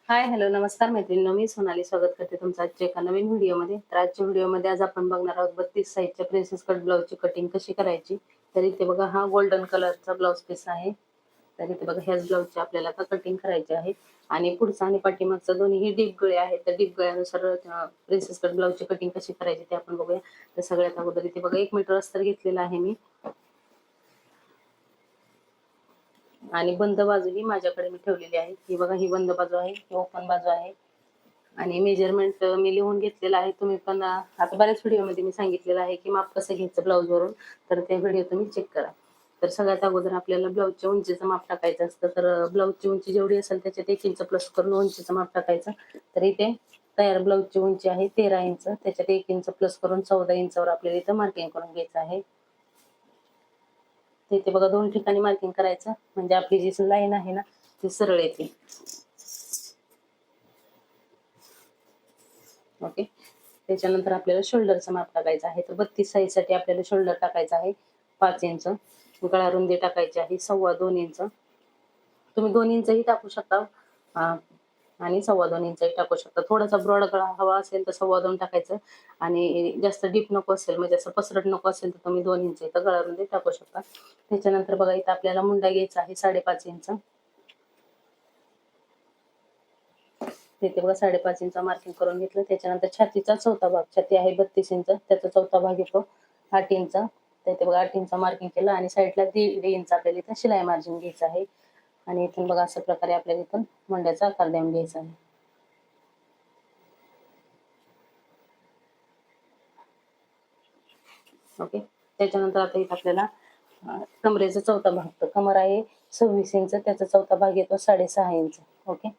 हाय, hello, नमस्कार मैत्रिणींनो. मी सोनाली स्वागत करते तुमचं आजच्या एका नवीन व्हिडिओमध्ये. तर आजच्या व्हिडिओमध्ये आज आपण बघणार आहोत 32 साईजच्या प्रिन्सेस कट ब्लाउजची कटिंग कशी करायची. तर इथे बघा हा गोल्डन कलरचा ब्लाउज पीस आहे. तर इथे बघा ह्याच ब्लाउजची आपल्याला आता कटिंग करायची आहे. आणि पुढचा आणि पाठीमागचा दोन्ही डीप गळे आहेत. तर डीप गळ्यानुसार प्रिन्सेस कट ब्लाउजची कटिंग कशी करायची ते आपण बघूया. तर सगळ्यात अगोदर इथे बघा 1 मीटर अस्तर घेतलेला आहे मी. आणि बंद बाजू ही माझ्याकडे मी ठेवलेली आहे. ही बघा, ही बंद बाजू आहे, ही ओपन बाजू आहे. आणि मेजरमेंट मी लिहून घेतलेलं आहे. तुम्ही पण आता बऱ्याच व्हिडिओमध्ये मी सांगितलेलं आहे की माप कसं घ्यायचं ब्लाऊजवरून. तर ते व्हिडिओ तुम्ही चेक करा. तर सगळ्यात अगोदर आपल्याला ब्लाऊजच्या उंचीचं माप टाकायचं असतं. तर ब्लाऊजची उंची जेवढी असेल त्याच्यात 1 इंच प्लस करून उंचीचं माप टाकायचं. तर इथे तयार ब्लाऊजची उंची आहे 13 इंच. त्याच्यात 1 इंच प्लस करून 14 इंचावर आपल्याला इथं मार्किंग करून घ्यायचं आहे. इथे बघा 2 ठिकाणी मार्किंग करायचं, म्हणजे आपली जी लाईन आहे ना ती सरळ येते. ओके. त्याच्यानंतर आपल्याला शोल्डरचं माप टाकायचं आहे. तर 32 साईज साठी आपल्याला शोल्डर टाकायचं आहे 5 इंच. गळा रुंदी टाकायची आहे 2.25 इंच. तुम्ही 2 इंचही टाकू शकता आणि 2.25 इंचही टाकू शकता. थोडासा ब्रॉड गळा हवा असेल तर 2.25 टाकायचं. आणि जास्त डीप नको असेल, म्हणजे असं पसरट नको असेल तर तुम्ही 2 इंच इथं गळा रुंदी टाकू शकता. त्याच्यानंतर बघा इथं आपल्याला मुंडा घ्यायचा आहे 5.5 इंच. तिथे बघा 5.5 इंच मार्किंग करून घेतलं. त्याच्यानंतर छातीचा चौथा भाग, छाती आहे 32 इंच, त्याचा चौथा भाग येतो 8 इंच. तिथे बघा 8 इंच मार्किंग केलं आणि साईडला 1.5 इंच आपल्याला इथं शिलाई मार्जिन घ्यायचं आहे. आणि इथून बघा अशा प्रकारे आपल्याला इथून मुंड्याचा आकार देऊन घ्यायचा आहे. ओके. त्याच्यानंतर आता इथं आपल्याला कमरेचा चौथा भाग, तर कमर आहे 26 इंच, त्याचा चौथा भाग येतो 6.5 इंच. Okay,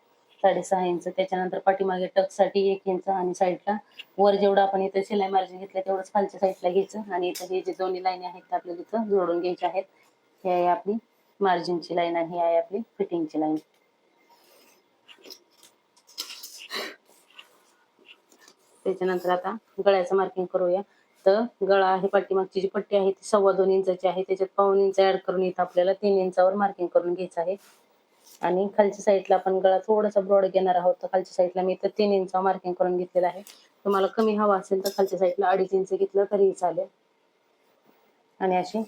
6.5 inch. त्याच्यानंतर पाठीमागे टक साठी 1 इंच आणि साईडला वर जेवढं आपण इथे शिलाई मार्जिन घेतलं तेवढंच खालच्या साईडला घ्यायचं. आणि इथं हे जे दोन्ही लाईन आहेत त्या आपल्याला इथं जोडून घ्यायच्या आहेत. ही आहे आपली मार्जिनची लाईन आणि ही आहे आपली फिटिंगची लाईन. त्याच्यानंतर आता गळ्याचं मार्किंग करूया. तर गळा आहे, पाठीमागची जी पट्टी आहे ती 2.25 इंचाची आहे. त्याच्यात 1.25 इंच ऍड करून इथं आपल्याला 3 इंचावर मार्किंग करून घ्यायचं आहे. आणि खालच्या साईडला आपण गळा थोडासा ब्रॉड घेणार आहोत. तर खालच्या साईडला मी इथं 3 इंच मार्किंग करून घेतलेलं आहे. तुम्हाला कमी हवा असेल तर खालच्या साईडला 2.5 इंच घेतलं तरीही चालेल. आणि अशी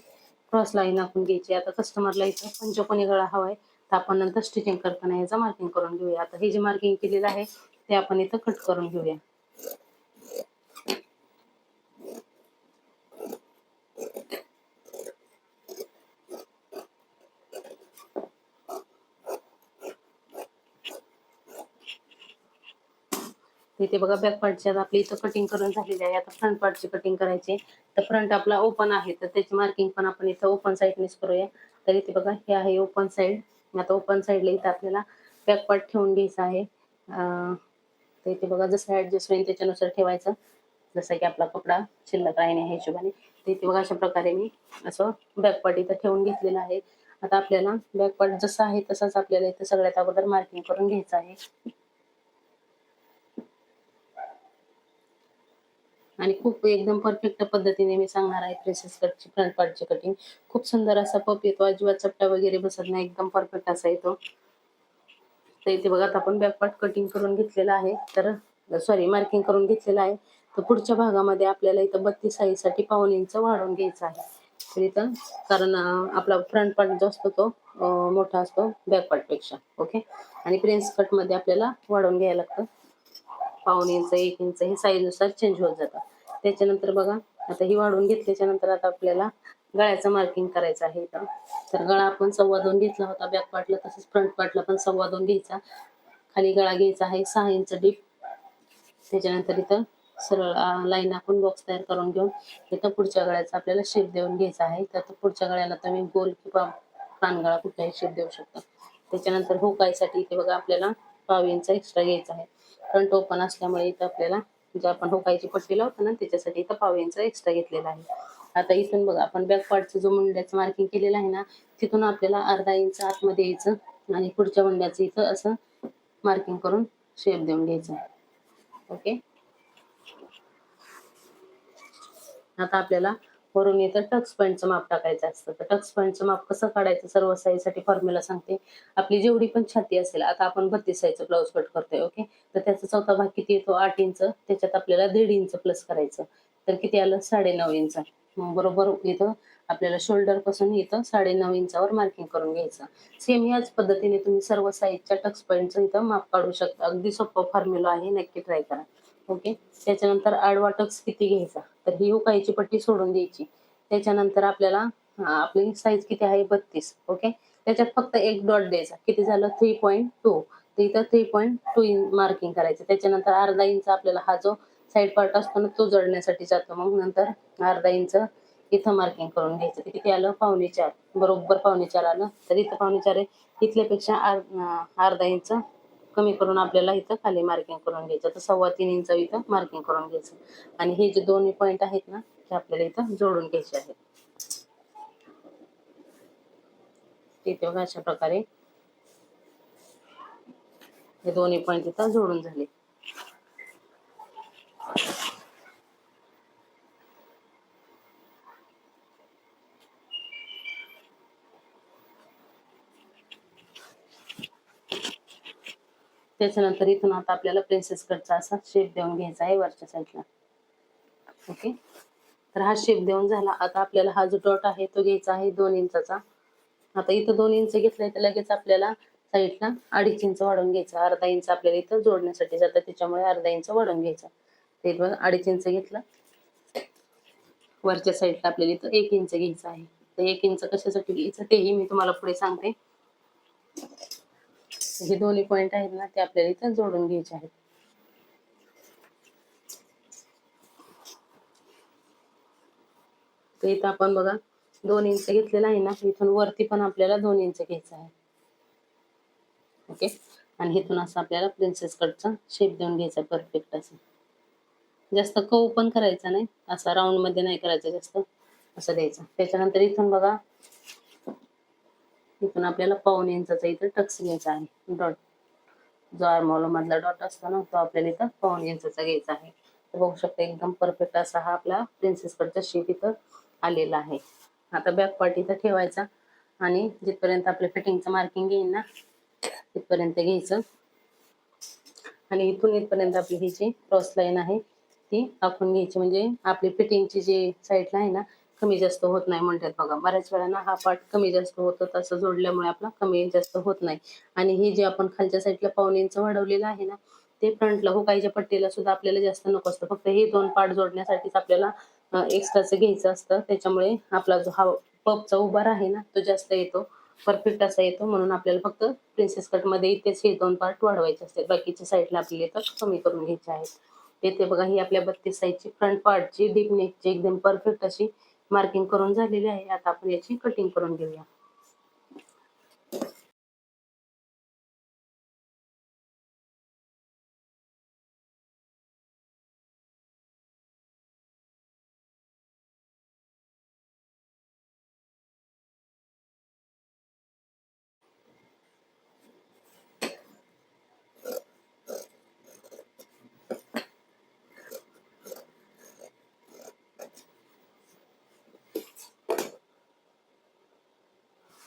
क्रॉस लाईन आखून घ्यायची. आता कस्टमरला इथं पंचकोनी गळा हवाय, तर आपण नंतर स्टिचिंग करताना याचं मार्किंग करून घेऊया. आता हे जे मार्किंग केलेलं आहे ते आपण इथं कट करून घेऊया. इथे बघा बॅक पार्टची आपली इथं कटिंग करून झालेली आहे. आता फ्रंट पार्टची कटिंग करायची. तर फ्रंट आपला ओपन आहे, तर त्याची मार्किंग पण आपण इथं ओपन साईडनेच करूया. तर इथे बघा हे आहे ओपन साईड. आता ओपन साईडला इथं आपल्याला बॅक पार्ट ठेवून घ्यायचा आहे. तर इथे बघा जसं ऍडजस्ट होईल त्याच्यानुसार ठेवायचं, जसं की आपला कपडा शिल्लक राहणे ह्या हिशोबाने. तर इथे बघा अशा प्रकारे मी असं बॅक पार्ट इथं ठेवून घेतलेला आहे. आता आपल्याला बॅक पार्ट जसा आहे तसाच आपल्याला इथं सगळ्यात अगोदर मार्किंग करून घ्यायचं आहे. आणि खूप एकदम परफेक्ट पद्धतीने मी सांगणार आहे प्रिन्सेस कटची फ्रंट पार्टची कटिंग. खूप सुंदर असा पप येतो, अजिबात चपटा वगैरे बसत नाही, एकदम परफेक्ट असा येतो. तर इथे बघा आता आपण बॅक पार्ट कटिंग करून घेतलेला आहे, तर सॉरी मार्किंग करून घेतलेलं आहे. तर पुढच्या भागामध्ये आपल्याला इथं 32 साईज साठी 1.25 इंच वाढवून घ्यायचं आहे. तर इथं कारण आपला फ्रंट पार्ट जो असतो तो मोठा असतो बॅक पार्ट पेक्षा. ओके. आणि प्रिन्स कट मध्ये आपल्याला वाढवून घ्यायला लागतं 1.25 इंच, 1 इंच, हे साईजनुसार चेंज होत जातं. त्याच्यानंतर बघा आता ही वाढवून घेतल्याच्या नंतर आता आपल्याला गळ्याचं मार्किंग करायचं आहे इथं. तर गळा आपण 2.25 घेतला होता बॅक पार्टला, तसंच फ्रंट पार्टला पण 2.25 घ्यायचा. खाली गळा घ्यायचा आहे 6 इंच डीप. त्याच्यानंतर इथं सरळ लाईन आपण बॉक्स तयार करून घेऊन इथं पुढच्या गळ्याचा आपल्याला शेप देऊन घ्यायचा आहे. तर पुढच्या गळ्याला तुम्ही गोल किंवा कानगळा कुठलाही शेप देऊ शकता. त्याच्यानंतर हुकायसाठी इथे बघा आपल्याला 1.25 इंच एक्स्ट्रा घ्यायचा आहे. फ्रंट ओपन असल्यामुळे इथं आपल्याला जे आपण हुकायची पट्टी लावतो ना त्याच्यासाठी इथं 1.25 इंच एक्स्ट्रा घेतलेला आहे. आता इथून बघा आपण बॅक पार्टचं जो मुंड्याचं मार्किंग केलेलं आहे ना, तिथून आपल्याला अर्धा इंच आतमध्ये यायचं आणि पुढच्या मुंड्याचं इथं असं मार्किंग करून शेप देऊन घ्यायचं. ओके. आता आपल्याला वरून इथं टक्स पॉईंटचं माप टाकायचं असतं. तर टक्स पॉईंटचं माप कसं काढायचं सर्व साईजसाठी फॉर्म्युला सांगते. आपली जेवढी पण छाती असेल, आता आपण 32 साईजचं ब्लाउज कट करतोय ओके. तर त्याचा चौथा भाग किती येतो 8 इंच, त्याच्यात आपल्याला 1.5 इंच प्लस करायचं. तर किती आलं 9.5 इंच. मग बरोबर इथं आपल्याला शोल्डर पासून इथं 9.5 इंचावर मार्किंग करून घ्यायचं. सेम याच पद्धतीने तुम्ही सर्व साईजच्या टक्स पॉईंटचं इथं माप काढू शकता. अगदी सोपा फॉर्म्युला आहे, नक्की ट्राय करा. ओके. त्याच्यानंतर आडवा टक्स किती घ्यायचा, तर ही हुकायची पट्टी सोडून द्यायची. त्याच्यानंतर आपल्याला आपली साईज किती आहे 32 ओके. त्याच्यात फक्त एक डॉट द्यायचा, किती झालं 3.2. तर इथं 3.2 मार्किंग करायचं. त्याच्यानंतर अर्धा इंच आपल्याला हा जो साईड पार्ट असतो ना तो जोडण्यासाठी जातो. मग नंतर अर्धा इंच इथं मार्किंग करून घ्यायचं. ते किती आलं 4.5, बरोबर 4.5 आलं. तर इथं 4.5 आहे, इथल्यापेक्षा अर्धा इंच कमी करून आपल्याला इथं खाली मार्किंग करून घ्यायचं. तर 3.25 इंच इथं मार्किंग करून घ्यायचं. आणि हे जे दोन्ही पॉईंट आहेत ना ते आपल्याला इथं जोडून घ्यायचे आहेत. इथे बघा अशा प्रकारे हे दोन्ही पॉईंट इथं जोडून झाले. त्याच्यानंतर इथून आता आपल्याला प्रिन्सेस कटचा असा शेप देऊन घ्यायचा आहे वरच्या साईडला ओके. तर हा शेप देऊन झाला. आता आपल्याला हा जो डॉट आहे तो घ्यायचा आहे 2 इंचाचा. आता इथं 2 इंच घेतलंय तर लगेच आपल्याला साईडला 2.5 इंच वाढवून घ्यायचं. अर्धा इंच आपल्याला इथं जोडण्यासाठी जातं, त्याच्यामुळे अर्धा इंच वाढवून घ्यायचं. ते बघा 2.5 इंच घेतलं. वरच्या साईडला आपल्याला इथं 1 इंच घ्यायचं आहे. तर 1 इंच कशासाठी घ्यायचं तेही मी तुम्हाला पुढे सांगते. हे दोन्ही पॉईंट आहेत ना ते आपल्याला इथं जोडून घ्यायचे आहेत. तर इथं आपण बघा 2 इंच घेतलेला आहे ना, इथून वरती पण आपल्याला 2 इंच घ्यायचं आहे ओके. आणि इथून असं आपल्याला प्रिन्सेस कटचा शेप देऊन घ्यायचा परफेक्ट असं. जास्त कव पण करायचा नाही, असा राऊंड मध्ये नाही करायचं, जास्त असं द्यायचं. त्याच्यानंतर इथून बघा इथून आपल्याला 1.25 इंचाचा इथं टक्स घ्यायचा आहे. डॉट जो आर्महोल मधला डॉट असतो ना तो आपल्याला इथं 1.25 इंचाचा घ्यायचा आहे. तर बघू शकता एकदम परफेक्ट असा हा आपला प्रिन्सेस कटचा शेप इथं आलेला आहे. आता बॅक पार्ट इथं ठेवायचा आणि जिथपर्यंत आपल्या फिटिंगचं मार्किंग येईल ना तिथपर्यंत घ्यायचं. आणि इथून इथपर्यंत आपली ही जी क्रॉस लाईन आहे ती आखून घ्यायची, म्हणजे आपली फिटिंगची जी साईडला आहे ना कमी जास्त होत नाही म्हणतात बघा. बऱ्याच वेळा हा पार्ट कमी जास्त होतं, तसं जोडल्यामुळे आपला कमी जास्त होत नाही. आणि हे जे आपण खालच्या साईडला 1.25 इंच वाढवलेलं आहे ना ते फ्रंटला हुकायच्या पट्टीला सुद्धा आपल्याला जास्त नको असतं. फक्त हे 2 पार्ट जोडण्यासाठीच आपल्याला एक्स्ट्राचं घ्यायचं असतं. त्याच्यामुळे आपला जो हा पपचा उभार आहे ना तो जास्त येतो, परफेक्ट असा येतो. म्हणून आपल्याला फक्त प्रिन्सेस कट मध्ये इथेच हे 2 पार्ट वाढवायचे असतात, बाकीच्या साईडला आपल्याला इथं कमी करून घ्यायचे आहेत. येथे बघा ही आपल्या 32 साईजची फ्रंट पार्टची डीप नेकची एकदम परफेक्ट अशी मार्किंग करून झालेली आहे. आता आपण याची कटिंग करून घेऊया.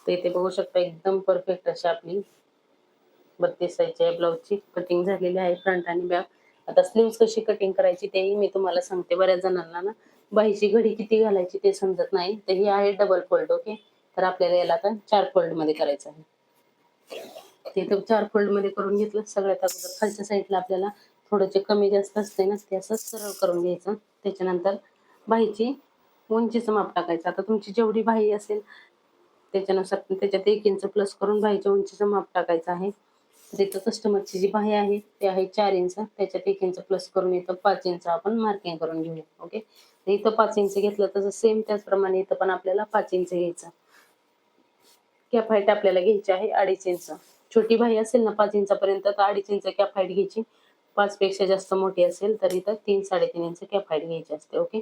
तर इथे बघू शकता एकदम परफेक्ट अशी आपली 32 साईजच्या ब्लाऊजची कटिंग झालेली आहे फ्रंट आणि बॅक. आता स्लीव्स कशी कटिंग करायची तेही मी तुम्हाला सांगते. बऱ्याच जणांना ना बाहीची घडी किती घालायची ते समजत नाही. तर ही आहे डबल फोल्ड ओके. तर आपल्याला याला आता 4 फोल्ड मध्ये करायचं आहे. ते तर 4 फोल्ड मध्ये करून घेतलं. सगळ्यात अगोदर खालच्या साईडला आपल्याला थोडंसे कमी जास्त असते ना ते असं सरळ करून घ्यायचं. त्याच्यानंतर बाहीची उंचीचं माप टाकायचं. आता तुमची जेवढी बाही असेल त्याच्यानुसार त्याच्यात 1 इंच प्लस करून बाहीच्या उंचीचं माप टाकायचं आहे. तर इथं कस्टमरची जी बाही आहे ती आहे 4 इंच, त्याच्यात 1 इंच प्लस करून इथं 5 इंच आपण मार्किंग करून घेऊया ओके. तर इथं 5 इंच घेतलं तसं सेम त्याचप्रमाणे इथं पण आपल्याला 5 इंच घ्यायचं. कॅप हाईट आपल्याला घ्यायची आहे 2.5 इंच. छोटी बाही असेल ना 5 इंचापर्यंत तर 2.5 इंच कॅप हाईट घ्यायची. 5 पेक्षा जास्त मोठी असेल तर इथं 3-3.5 इंच कॅप हाईट घ्यायची असते ओके.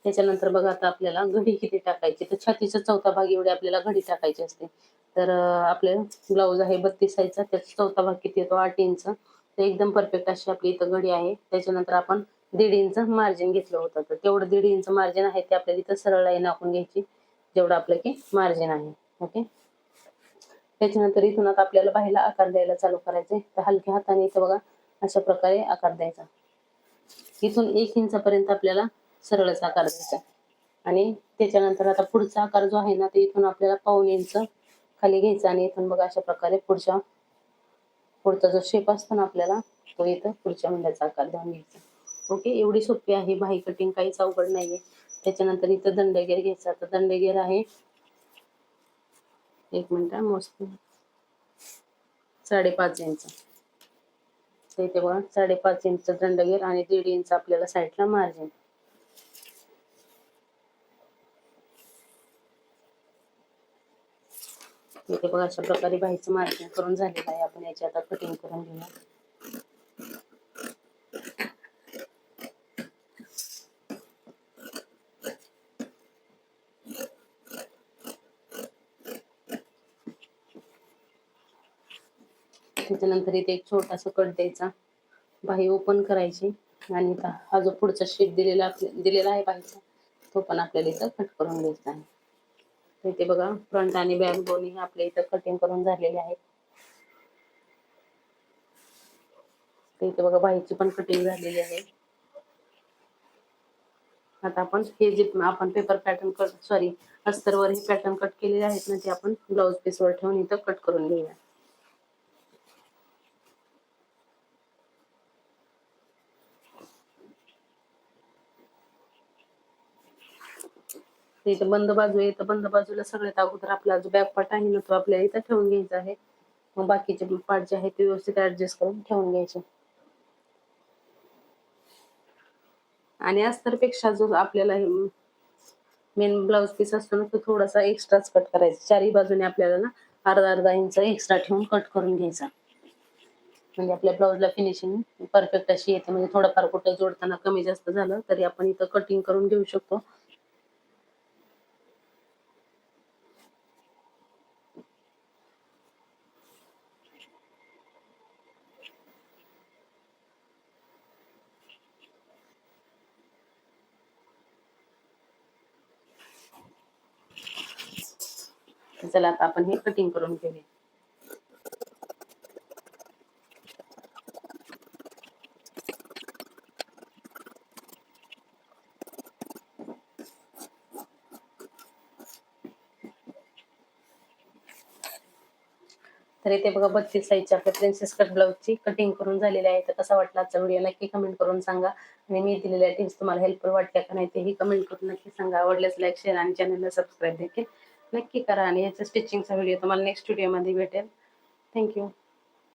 त्याच्यानंतर बघा आता आपल्याला घडी किती टाकायची, तर छातीचा चौथा भाग एवढी आपल्याला घडी टाकायची असते. तर आपले ब्लाऊज आहे 32 साईजचा, त्याचा चौथा भाग किती येतो 8 इंच. तर एकदम परफेक्ट अशी आपली इथं घडी आहे. त्याच्यानंतर आपण 1.5 इंच मार्जिन घेतलं होतं. तर तेवढं 1.5 इंच मार्जिन आहे ते आपल्याला इथं सरळ लाईन आखून घ्यायची, जेवढं आपलं की मार्जिन आहे. ओके. त्याच्यानंतर इथून आता आपल्याला बाहीला आकार द्यायला चालू करायचंय. तर हलक्या हाताने इथं बघा अशा प्रकारे आकार द्यायचा. इथून 1 इंचापर्यंत आपल्याला सरळच आकार द्यायचा आणि त्याच्यानंतर आता पुढचा आकार जो आहे ना, ते इथून आपल्याला 1/4 इंच खाली घ्यायचा आणि इथून बघा अशा प्रकारे पुढचा जो शेप असतो ना आपल्याला, तो इथं पुढच्या उंड्याचा आकार देऊन घ्यायचा. ओके. एवढी सोपी आहे बाही कटिंग, काहीच अवघड नाहीये. त्याच्यानंतर इथं दंडगेर घ्यायचा. तर दंडगेर आहे, 1 मिनिट मोजते, 5.5 इंच. तर इथे बघा 5.5 इंच दंडगेर आणि 1.5 इंच आपल्याला साईडला मार्जिन. इथे बघा अशा प्रकारे बाहीचं मार्जिन करून झालेलं आहे. आपण याची आता कटिंग करून घेऊया. त्याच्यानंतर इथे एक छोटासा कट द्यायचा, बाही ओपन करायची आणि हा जो पुढचा शेप दिलेला आहे बाहीचा, तो पण आपल्याला इथं कट करून घ्यायचा आहे. तर इथे बघा फ्रंट आणि बॅक दोन्ही आपल्या इथं कटिंग करून झालेले आहेत. तर इथे बघा बाहीची पण कटिंग झालेली आहे. आता आपण हे जे आपण पेपर पॅटर्न अस्तरवर हे पॅटर्न कट केलेले आहेत ना, ते आपण ब्लाउज पीसवर ठेवून इथं कट करून घेऊया. इथं बंद बाजू आहे, तर बंद बाजूला सगळ्यात अगोदर आपला जो बॅक पार्ट आहे ना, तो आपल्याला इथं ठेवून घ्यायचा आहे. मग बाकीचे पार्ट जे आहेत ते व्यवस्थित ऍडजस्ट करून ठेवून घ्यायचे. आणि अस्तरपेक्षा जो आपल्याला मेन ब्लाउज पीस असतो ना, तो थोडासा एक्स्ट्राच कट करायचा. चारही बाजूने आपल्याला ना अर्धा इंच एक्स्ट्रा ठेवून कट करून घ्यायचा. म्हणजे आपल्या ब्लाउजला फिनिशिंग परफेक्ट अशी येते. म्हणजे थोडंफार कुठं जोडताना कमी जास्त झालं तरी आपण इथं कटिंग करून घेऊ शकतो. चला आता आपण हे कटिंग करून घेऊया. तर इथे बघा 32 साईजच्या आपल्या प्रिन्सेस कट ब्लाउजची कटिंग करून झालेली आहे. तर कसा वाटला आजचा व्हिडिओ नक्की कमेंट करून सांगा. आणि मी दिलेल्या टिप्स तुम्हाला हेल्पफुल वाटल्या का नाही तेही कमेंट करून नक्की सांगा. आवडल्यास लाईक, शेअर आणि चॅनलला सबस्क्राईब देखील नक्की करा. आणि याचा स्टिचिंगचा व्हिडिओ तुम्हाला नेक्स्ट व्हिडिओमध्ये भेटेल. थँक्यू.